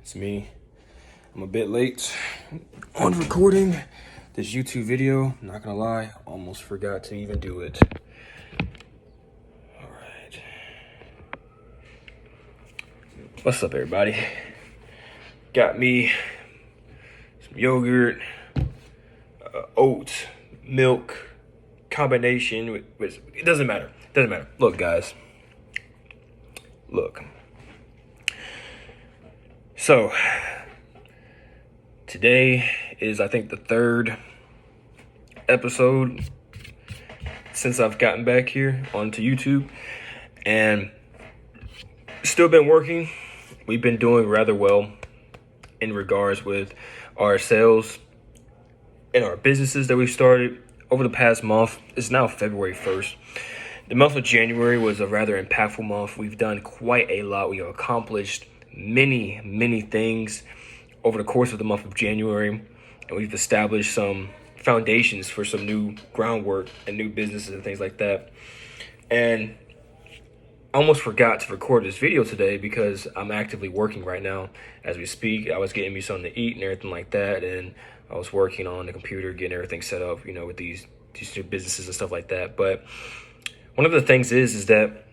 It's me. I'm a bit late on recording this YouTube video. Not gonna lie, almost forgot to even do it. All right. What's up, everybody? Got me some yogurt, oats, milk, combination with it doesn't matter. Doesn't matter. Look, guys. Look. So, today is, I think, the third episode since I've gotten back here onto YouTube, and still been working. We've been doing rather well in regards with our sales and our businesses that we've started over the past month. It's now February 1st. The month of January was a rather impactful month. We've done quite a lot. We have accomplished many things over the course of the month of January, and we've established some foundations for some new groundwork and new businesses and things like that. And I almost forgot to record this video today because I'm actively working right now as we speak. I was getting me something to eat and everything like that, and I was working on the computer, getting everything set up, with these new businesses and stuff like that. But one of the things is that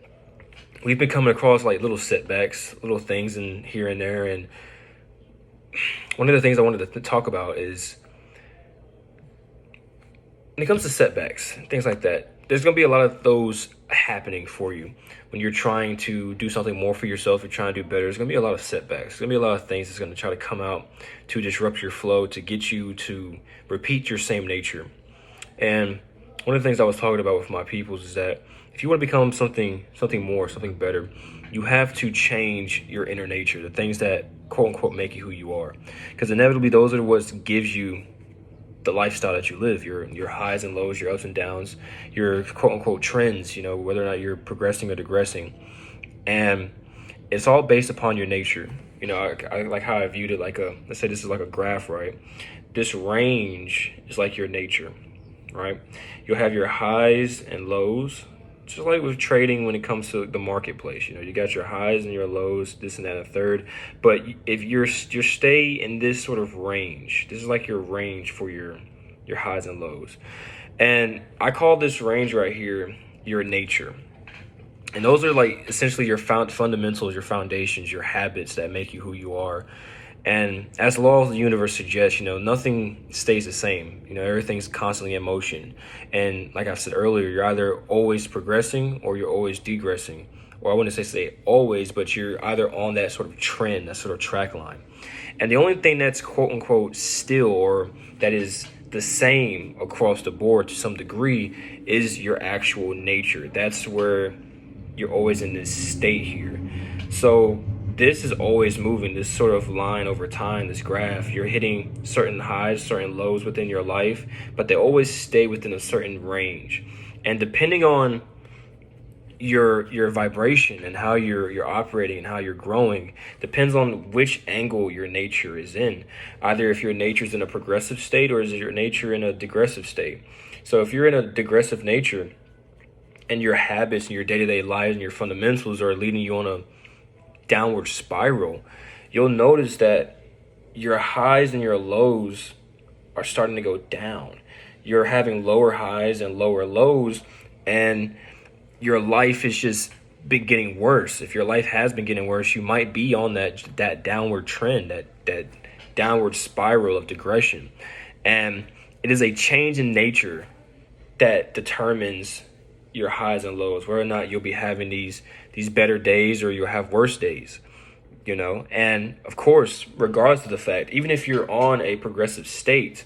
we've been coming across like little setbacks, little things in here and there. And one of the things I wanted to talk about is when it comes to setbacks, things like that, there's going to be a lot of those happening for you when you're trying to do something more for yourself. You're trying to do better. There's going to be a lot of setbacks. There's going to be a lot of things that's going to try to come out to disrupt your flow, to get you to repeat your same nature. And one of the things I was talking about with my peoples is that if you want to become something more, something better, you have to change your inner nature, the things that quote unquote make you who you are. Because inevitably those are what gives you the lifestyle that you live, your highs and lows, your ups and downs, your quote unquote trends, whether or not you're progressing or digressing. And it's all based upon your nature. I like how I viewed it like let's say this is like a graph, right? This range is like your nature, right? You'll have your highs and lows, just like with trading when it comes to the marketplace. You got your highs and your lows, this and that, and a third. But if you stay in this sort of range, this is like your range for your highs and lows. And I call this range right here your nature. And those are like essentially your fundamentals, your foundations, your habits that make you who you are. And as the law of the universe suggests, nothing stays the same. Everything's constantly in motion. And like I said earlier, you're either always progressing or you're always degressing. Or I wouldn't say always, but you're either on that sort of trend, that sort of track line. And the only thing that's quote unquote still, or that is the same across the board to some degree, is your actual nature. That's where you're always in this state here. So this is always moving, this sort of line over time, this graph. You're hitting certain highs, certain lows within your life, but they always stay within a certain range. And depending on your vibration and how you're operating and how you're growing, depends on which angle your nature is in. Either if your nature is in a progressive state or is your nature in a digressive state. So if you're in a digressive nature and your habits and your day-to-day lives and your fundamentals are leading you on a downward spiral, you'll notice that your highs and your lows are starting to go down. You're having lower highs and lower lows, and your life is just been getting worse. If your life has been getting worse, you might be on that downward trend, that downward spiral of digression. And it is a change in nature that determines your highs and lows, whether or not you'll be having these better days or you'll have worse days, And of course, regardless of the fact, even if you're on a progressive state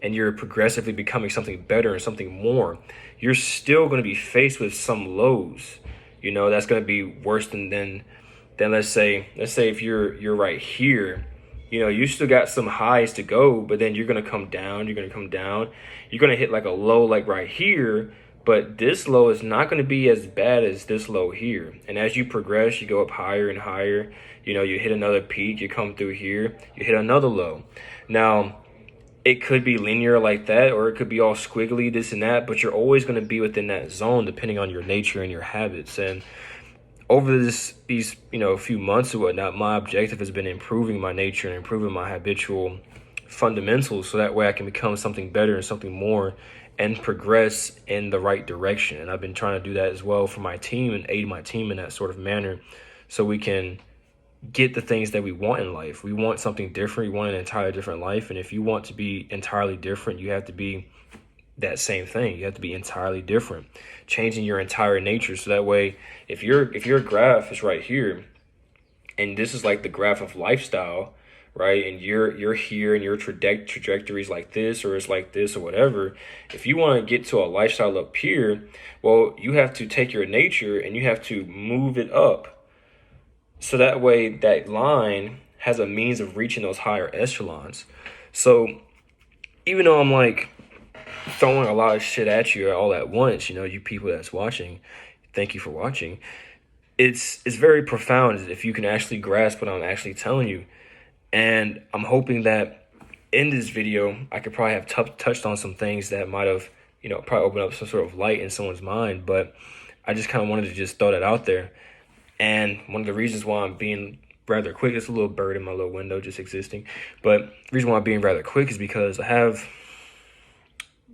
and you're progressively becoming something better and something more, you're still going to be faced with some lows, that's going to be worse than let's say if you're right here, you still got some highs to go, but then you're going to come down, you're going to hit like a low, like right here. But this low is not going to be as bad as this low here. And as you progress, you go up higher and higher. You hit another peak, you come through here, you hit another low. Now, it could be linear like that, or it could be all squiggly, this and that, but you're always going to be within that zone depending on your nature and your habits. And over these few months or whatnot, my objective has been improving my nature and improving my habitual fundamentals, so that way I can become something better and something more and progress in the right direction. And I've been trying to do that as well for my team and aid my team in that sort of manner, so we can get the things that we want in life. We want something different. We want an entirely different life. And if you want to be entirely different, you have to be that same thing. You have to be entirely different, changing your entire nature. So that way, if your graph is right here, and this is like the graph of lifestyle, right? And you're here, and your trajectory is like this, or it's like this, or whatever. If you want to get to a lifestyle up here, well, you have to take your nature and you have to move it up. So that way, that line has a means of reaching those higher echelons. So even though I'm like throwing a lot of shit at you all at once, you people that's watching, thank you for watching. It's very profound if you can actually grasp what I'm actually telling you. And I'm hoping that in this video, I could probably have touched on some things that might have, probably opened up some sort of light in someone's mind. But I just kind of wanted to just throw that out there. And one of the reasons why I'm being rather quick, it's a little bird in my little window just existing. But the reason why I'm being rather quick is because I have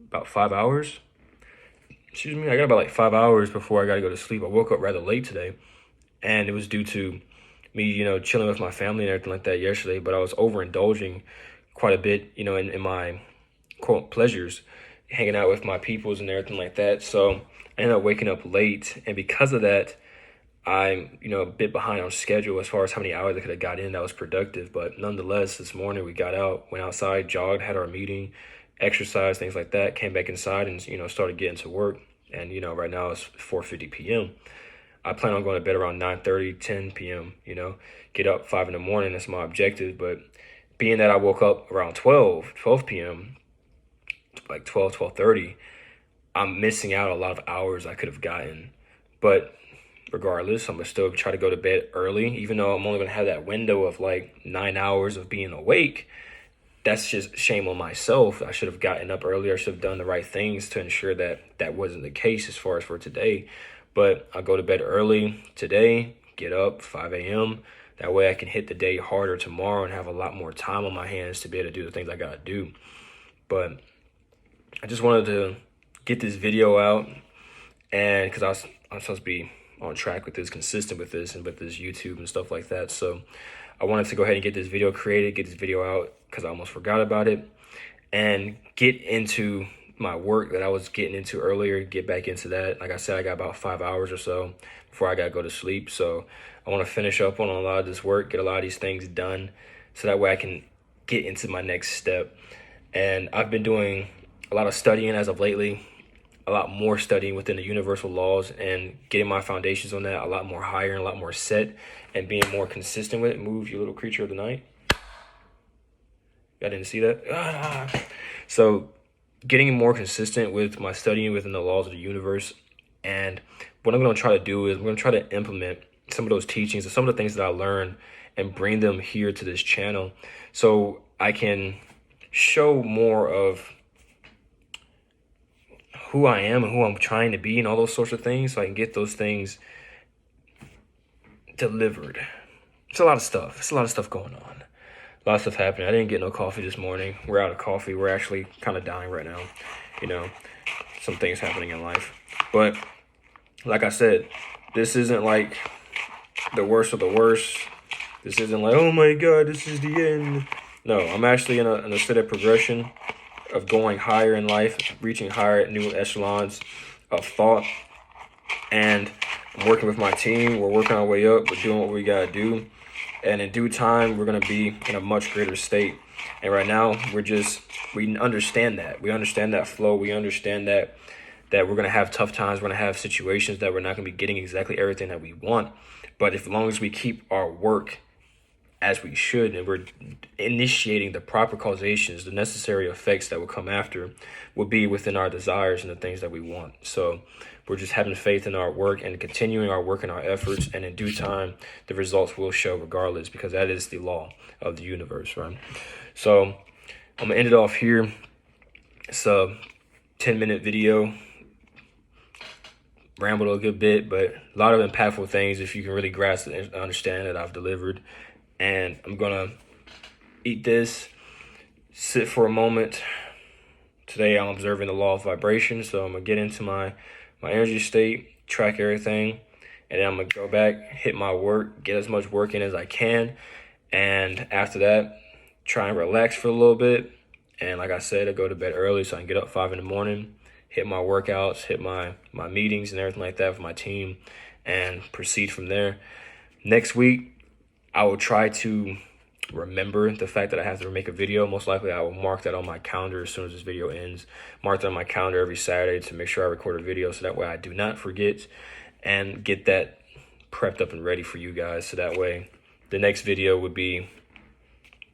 about 5 hours. I got about like 5 hours before I got to go to sleep. I woke up rather late today, and it was due to me, chilling with my family and everything like that yesterday. But I was overindulging quite a bit, in my quote pleasures, hanging out with my peoples and everything like that. So I ended up waking up late, and because of that, I'm, a bit behind on schedule as far as how many hours I could have got in that was productive. But nonetheless, this morning we got out, went outside, jogged, had our meeting, exercised, things like that, came back inside and, started getting to work. And, right now it's 4:50 p.m. I plan on going to bed around 9:30, 10 p.m., get up 5 in the morning. That's my objective. But being that I woke up around 12 p.m., like 12:30, I'm missing out a lot of hours I could have gotten. But regardless, I'm going to still try to go to bed early, even though I'm only going to have that window of like 9 hours of being awake. That's just shame on myself. I should have gotten up earlier. I should have done the right things to ensure that that wasn't the case as far as for today. But I'll go to bed early today, get up 5 a.m. That way I can hit the day harder tomorrow and have a lot more time on my hands to be able to do the things I got to do. But I just wanted to get this video out, and because I'm supposed to be on track with this, consistent with this, and with this YouTube and stuff like that. So I wanted to go ahead and get this video created, get this video out, because I almost forgot about it, and get into my work that I was getting into earlier, get back into that. Like I said, I got about 5 hours or so before I got to go to sleep. So I want to finish up on a lot of this work, get a lot of these things done, so that way I can get into my next step. And I've been doing a lot of studying as of lately, a lot more studying within the universal laws and getting my foundations on that a lot more higher and a lot more set and being more consistent with it. Move, you little creature of the night. I didn't see that. So getting more consistent with my studying within the laws of the universe. And what I'm going to try to do is I'm going to try to implement some of those teachings and some of the things that I learned and bring them here to this channel, so I can show more of who I am and who I'm trying to be and all those sorts of things, so I can get those things delivered. It's a lot of stuff. It's a lot of stuff going on. A lot of stuff happening. I didn't get no coffee this morning. We're out of coffee. We're actually kind of dying right now. Some things happening in life. But like I said, this isn't like the worst of the worst. This isn't like, oh my God, this is the end. No, I'm actually in a state of progression, of going higher in life, reaching higher new echelons of thought. And I'm working with my team. We're working our way up. We're doing what we got to do. And in due time, we're going to be in a much greater state. And right now, we understand that. We understand that flow. We understand that we're going to have tough times. We're going to have situations that we're not going to be getting exactly everything that we want. But as long as we keep our work as we should, and we're initiating the proper causations, the necessary effects that will come after will be within our desires and the things that we want. So we're just having faith in our work and continuing our work and our efforts, and in due time, the results will show regardless, because that is the law of the universe, right? So I'm gonna end it off here. It's a 10-minute video. rambled a good bit, but a lot of impactful things if you can really grasp and understand that I've delivered. And I'm gonna eat this, sit for a moment. Today I'm observing the law of vibration, so I'm gonna get into my energy state, track everything, and then I'm gonna go back, hit my work, get as much work in as I can, and after that, try and relax for a little bit. And like I said, I go to bed early so I can get up 5 in the morning, hit my workouts, hit my meetings and everything like that for my team, and proceed from there. Next week, I will try to remember the fact that I have to make a video. Most likely, I will mark that on my calendar as soon as this video ends. Mark that on my calendar every Saturday to make sure I record a video so that way I do not forget, and get that prepped up and ready for you guys. So that way, the next video would be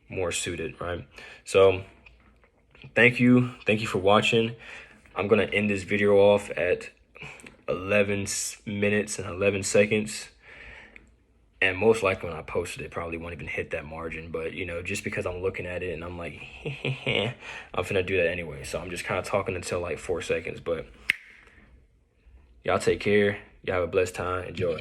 more suited, right? So thank you for watching. I'm gonna end this video off at 11 minutes and 11 seconds, and most likely when I posted it probably won't even hit that margin, but you know, just because I'm looking at it and I'm like I'm finna do that anyway, so I'm just kind of talking until like 4 seconds. But y'all take care, y'all have a blessed time, enjoy.